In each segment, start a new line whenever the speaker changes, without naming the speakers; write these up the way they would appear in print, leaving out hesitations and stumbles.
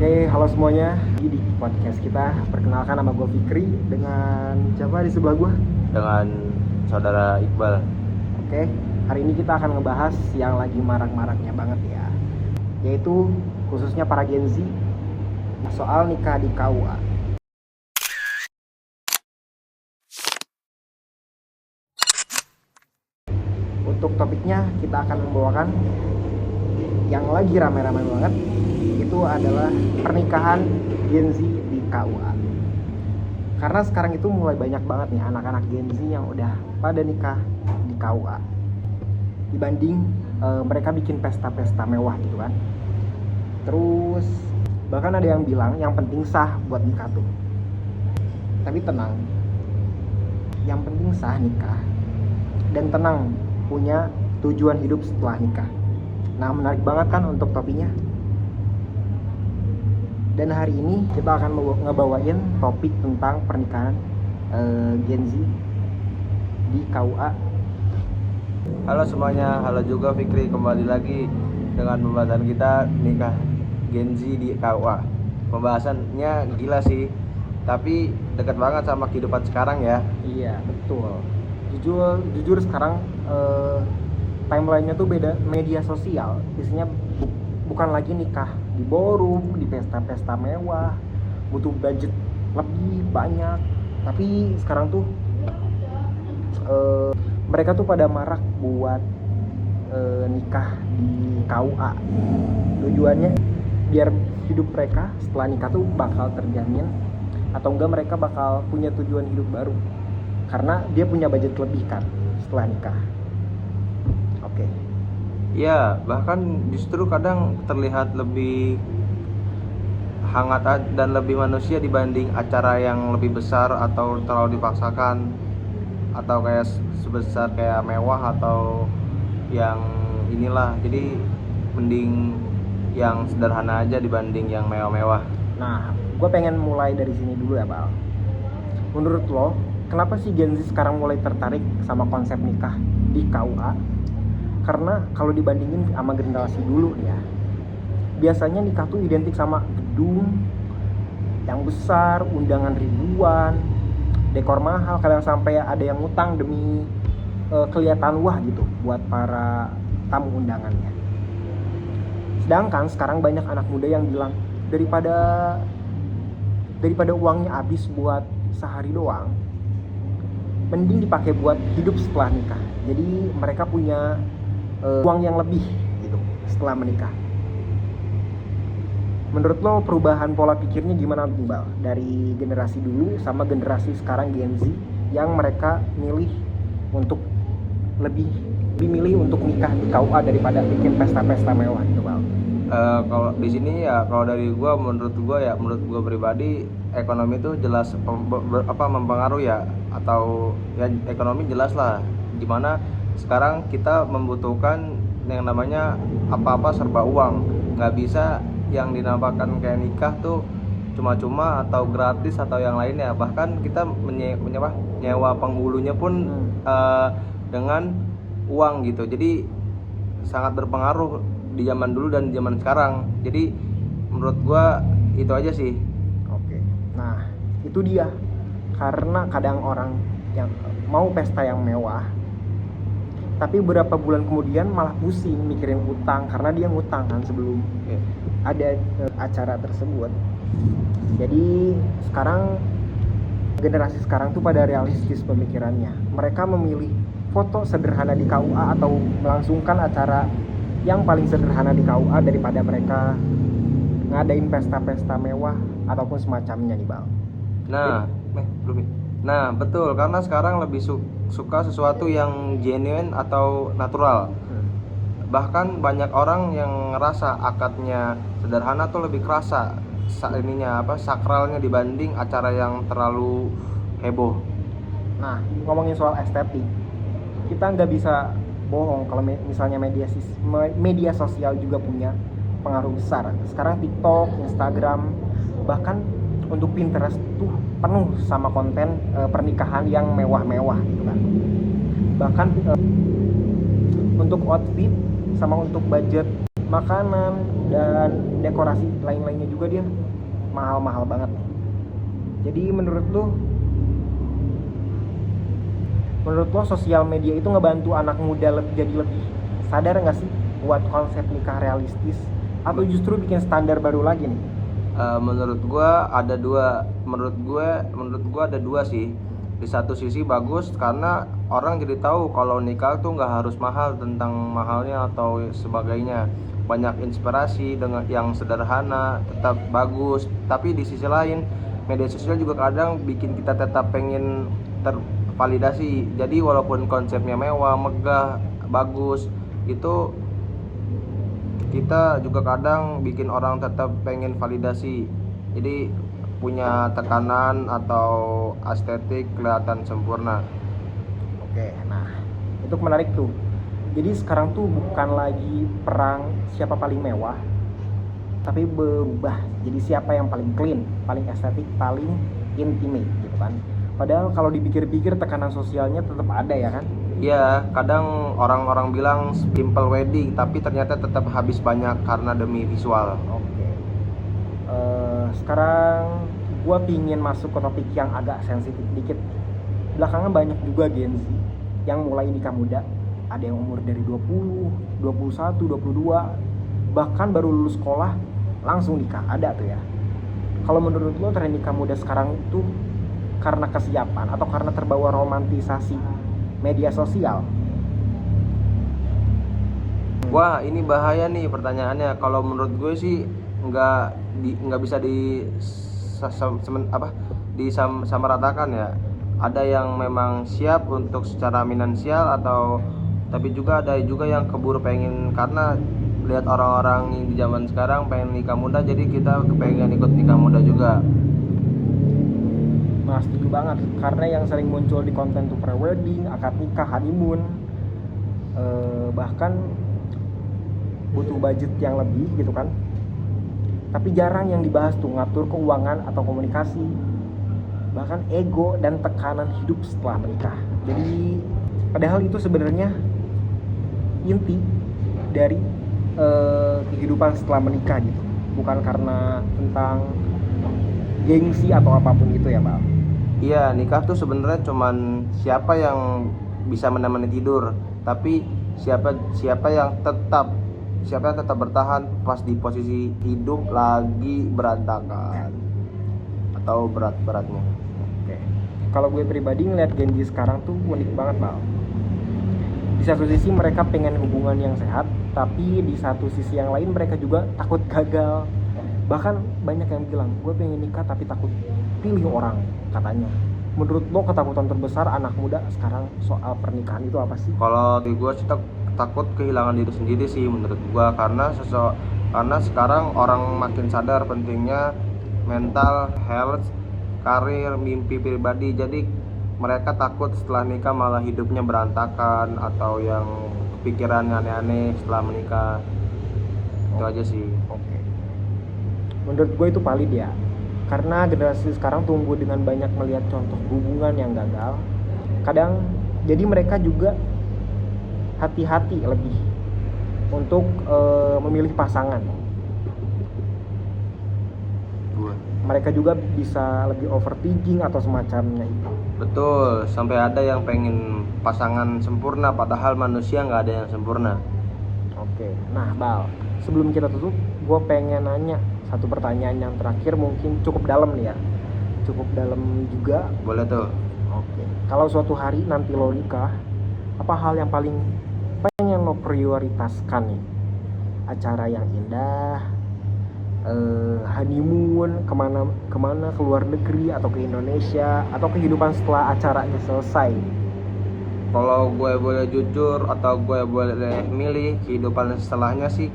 Oke, halo semuanya. Di podcast kita, perkenalkan nama gue Fikri dengan siapa di sebelah gue?
Dengan saudara Iqbal.
Oke, hari ini kita akan ngebahas yang lagi marak-maraknya banget ya, yaitu khususnya para Gen Z soal nikah di KUA. Untuk topiknya kita akan membawakan yang lagi rame-rame banget, itu adalah pernikahan Gen Z di KUA. Karena sekarang itu mulai banyak banget nih anak-anak Gen Z yang udah pada nikah di KUA dibanding mereka bikin pesta-pesta mewah gitu kan. Terus bahkan ada yang bilang yang penting sah buat nikah tuh. Tapi tenang, yang penting sah nikah dan tenang punya tujuan hidup setelah nikah. Nah, menarik banget kan untuk topiknya. Dan hari ini kita akan ngebawain topik tentang pernikahan Gen Z di KUA.
Halo semuanya, halo juga Fikri, kembali lagi dengan pembahasan kita nikah Gen Z di KUA. Pembahasannya gila sih, tapi dekat banget sama kehidupan sekarang ya.
Iya, betul. Jujur sekarang timelinenya tuh beda. Media sosial isinya bukan lagi nikah di ballroom, di pesta-pesta mewah, butuh budget lebih banyak. Tapi sekarang tuh mereka tuh pada marak buat nikah di KUA. Tujuannya biar hidup mereka setelah nikah tuh bakal terjamin, atau enggak mereka bakal punya tujuan hidup baru karena dia punya budget lebih kan setelah nikah. Oke.
Ya, bahkan justru kadang terlihat lebih hangat dan lebih manusia dibanding acara yang lebih besar atau terlalu dipaksakan, atau kayak sebesar kayak mewah atau yang inilah. Jadi mending yang sederhana aja dibanding yang mewah-mewah.
Nah, gue pengen mulai dari sini dulu ya, Bal. Menurut lo, kenapa sih Gen Z sekarang mulai tertarik sama konsep nikah di KUA? Karena kalau dibandingin sama generasi dulu ya, biasanya nikah tuh identik sama gedung yang besar, undangan ribuan, dekor mahal, kadang sampai ada yang ngutang demi kelihatan wah gitu buat para tamu undangannya. Sedangkan sekarang banyak anak muda yang bilang daripada uangnya habis buat sehari doang, mending dipakai buat hidup setelah nikah. Jadi mereka punya uang yang lebih gitu setelah menikah. Menurut lo perubahan pola pikirnya gimana tuh, Bal? Dari generasi dulu sama generasi sekarang Gen Z yang mereka milih untuk lebih milih untuk nikah di KUA daripada bikin pesta-pesta mewah gitu, Bal.
Kalau di sini ya, kalau dari menurut gue pribadi, ekonomi itu jelas mempengaruhi ya, atau ya ekonomi jelas lah. Dimana sekarang kita membutuhkan yang namanya apa-apa serba uang. Nggak bisa yang dinamakan kayak nikah tuh cuma-cuma atau gratis atau yang lainnya. Bahkan kita menyewa penghulunya pun dengan uang gitu. Jadi sangat berpengaruh di zaman dulu dan zaman sekarang. Jadi menurut gua itu aja sih.
Oke. Nah, itu dia. Karena kadang orang yang mau pesta yang mewah, tapi beberapa bulan kemudian malah pusing mikirin utang karena dia ngutang kan sebelum ada acara tersebut. Jadi sekarang generasi sekarang tuh pada realistis pemikirannya. Mereka memilih foto sederhana di KUA atau melangsungkan acara yang paling sederhana di KUA daripada mereka ngadain pesta-pesta mewah ataupun semacamnya nih, Bal.
Nah, betul, karena sekarang lebih suka sesuatu yang genuine atau natural. Bahkan banyak orang yang ngerasa akadnya sederhana tuh lebih kerasa sakralnya dibanding acara yang terlalu heboh.
Nah, ngomongin soal estetik, kita nggak bisa bohong kalau misalnya media sosial juga punya pengaruh besar. Sekarang TikTok, Instagram, bahkan untuk Pinterest tuh penuh sama konten pernikahan yang mewah-mewah gitu kan. Bahkan untuk outfit sama untuk budget makanan dan dekorasi lain-lainnya juga dia mahal-mahal banget nih. Jadi menurut lo sosial media itu ngebantu anak muda jadi lebih sadar nggak sih buat konsep nikah realistis, atau justru bikin standar baru lagi nih?
Menurut gue ada dua sih. Di satu sisi bagus karena orang jadi tahu kalau nikah tuh nggak harus mahal, tentang mahalnya atau sebagainya. Banyak inspirasi dengan yang sederhana tetap bagus. Tapi di sisi lain media sosial juga kadang bikin kita tetap pengen tervalidasi. Jadi walaupun konsepnya mewah, megah, bagus, itu kita juga kadang bikin orang tetap pengen validasi. Jadi punya tekanan atau estetik kelihatan sempurna.
Oke, nah itu menarik tuh. Jadi sekarang tuh bukan lagi perang siapa paling mewah, tapi berubah jadi siapa yang paling clean, paling estetik, paling intimate gitu kan. Padahal kalau dipikir-pikir tekanan sosialnya tetap ada ya kan.
Iya, kadang orang-orang bilang simple wedding, tapi ternyata tetap habis banyak karena demi visual.
Oke. Sekarang gue pingin masuk ke topik yang agak sensitif dikit. Belakangan banyak juga Gen Z yang mulai nikah muda. Ada yang umur dari 20, 21, 22, bahkan baru lulus sekolah langsung nikah, ada tuh ya. Kalau menurut lo tren nikah muda sekarang itu karena kesiapan atau karena terbawa romantisasi media sosial?
Wah, ini bahaya nih pertanyaannya. Kalau menurut gue sih nggak bisa disamaratakan ya. Ada yang memang siap untuk secara finansial tapi juga ada juga yang keburu pengen, karena lihat orang-orang di zaman sekarang pengen nikah muda, jadi kita kepengen ikut nikah muda juga.
Nah, setuju banget, karena yang sering muncul di konten tuh pre-wedding, akad nikah, honeymoon, bahkan butuh budget yang lebih gitu kan. Tapi jarang yang dibahas tuh ngatur keuangan atau komunikasi, bahkan ego dan tekanan hidup setelah menikah. Jadi padahal itu sebenarnya inti dari kehidupan setelah menikah gitu, bukan karena tentang gengsi atau apapun itu ya Bang.
Iya, nikah tuh sebenarnya cuman siapa yang bisa menemani tidur, tapi siapa yang tetap bertahan pas di posisi hidup lagi berantakan atau berat-beratnya.
Oke. Kalau gue pribadi ngeliat Gen Z sekarang tuh unik banget Bang. Di satu sisi mereka pengen hubungan yang sehat, tapi di satu sisi yang lain mereka juga takut gagal. Bahkan banyak yang bilang, gue pengen nikah tapi takut pilih orang, katanya. Menurut lo ketakutan terbesar anak muda sekarang soal pernikahan itu apa sih?
Kalau di gue sih takut kehilangan diri sendiri sih menurut gue, karena sekarang orang makin sadar pentingnya mental health, karir, mimpi pribadi. Jadi mereka takut setelah nikah malah hidupnya berantakan atau yang pikiran aneh-aneh setelah menikah. Itu aja sih.
Oke. Menurut gue itu valid ya, karena generasi sekarang tumbuh dengan banyak melihat contoh hubungan yang gagal. Kadang jadi mereka juga hati-hati lebih untuk memilih pasangan. Mereka juga bisa lebih overthinking atau semacamnya itu.
Betul, sampai ada yang pengen pasangan sempurna, padahal manusia nggak ada yang sempurna.
Oke, nah Bal, sebelum kita tutup, gue pengen nanya satu pertanyaan yang terakhir, mungkin cukup dalam nih ya, cukup dalam juga.
Boleh tuh.
Oke, kalau suatu hari nanti lo nikah, apa hal yang paling pengen lo prioritaskan nih? Acara yang indah, honeymoon, kemana, ke luar negeri atau ke Indonesia, atau kehidupan setelah acaranya selesai?
Kalau gue boleh jujur atau gue boleh milih, kehidupan setelahnya sih,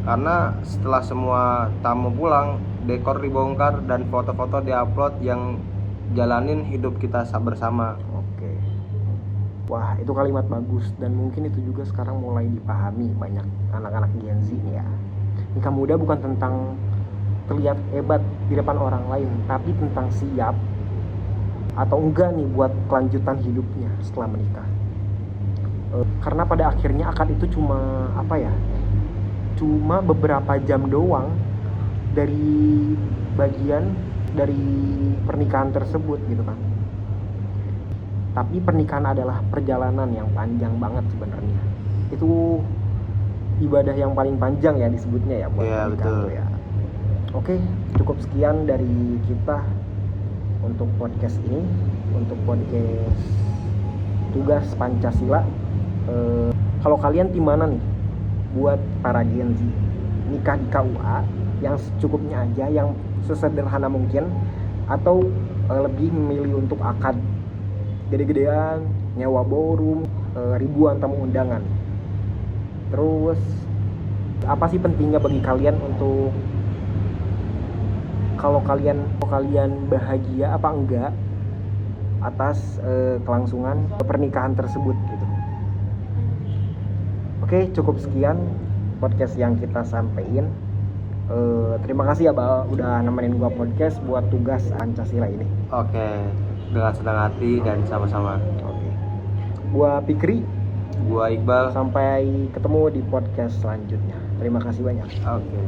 karena setelah semua tamu pulang, dekor dibongkar dan foto-foto diupload yang jalanin hidup kita bersama.
Oke. Wah, itu kalimat bagus, dan mungkin itu juga sekarang mulai dipahami banyak anak-anak Gen Z nih ya. Nikah muda bukan tentang terlihat hebat di depan orang lain, tapi tentang siap atau enggak nih buat kelanjutan hidupnya setelah menikah. Karena pada akhirnya akad itu cuma cuma beberapa jam doang dari bagian dari pernikahan tersebut gitu kan. Tapi pernikahan adalah perjalanan yang panjang banget sebenarnya. Itu ibadah yang paling panjang ya disebutnya ya buat
Iya,
pernikahan
betul.
tuh ya. Oke, cukup sekian dari kita untuk podcast ini, untuk podcast tugas Pancasila. Kalau kalian tim mana nih buat para Gen Z nikah di KUA yang secukupnya aja, yang sesederhana mungkin, atau lebih memilih untuk akad gede-gedean, nyewa ballroom, ribuan tamu undangan? Terus apa sih pentingnya bagi kalian untuk kalau kalian bahagia apa enggak atas kelangsungan pernikahan tersebut gitu. Oke, cukup sekian podcast yang kita sampaikan. Terima kasih ya Bal udah nemenin gua podcast buat tugas Pancasila ini.
Oke, dengan senang hati dan sama-sama.
Oke. Gua Fikri,
Gua Iqbal.
sampai ketemu di podcast selanjutnya. Terima kasih banyak.
Oke.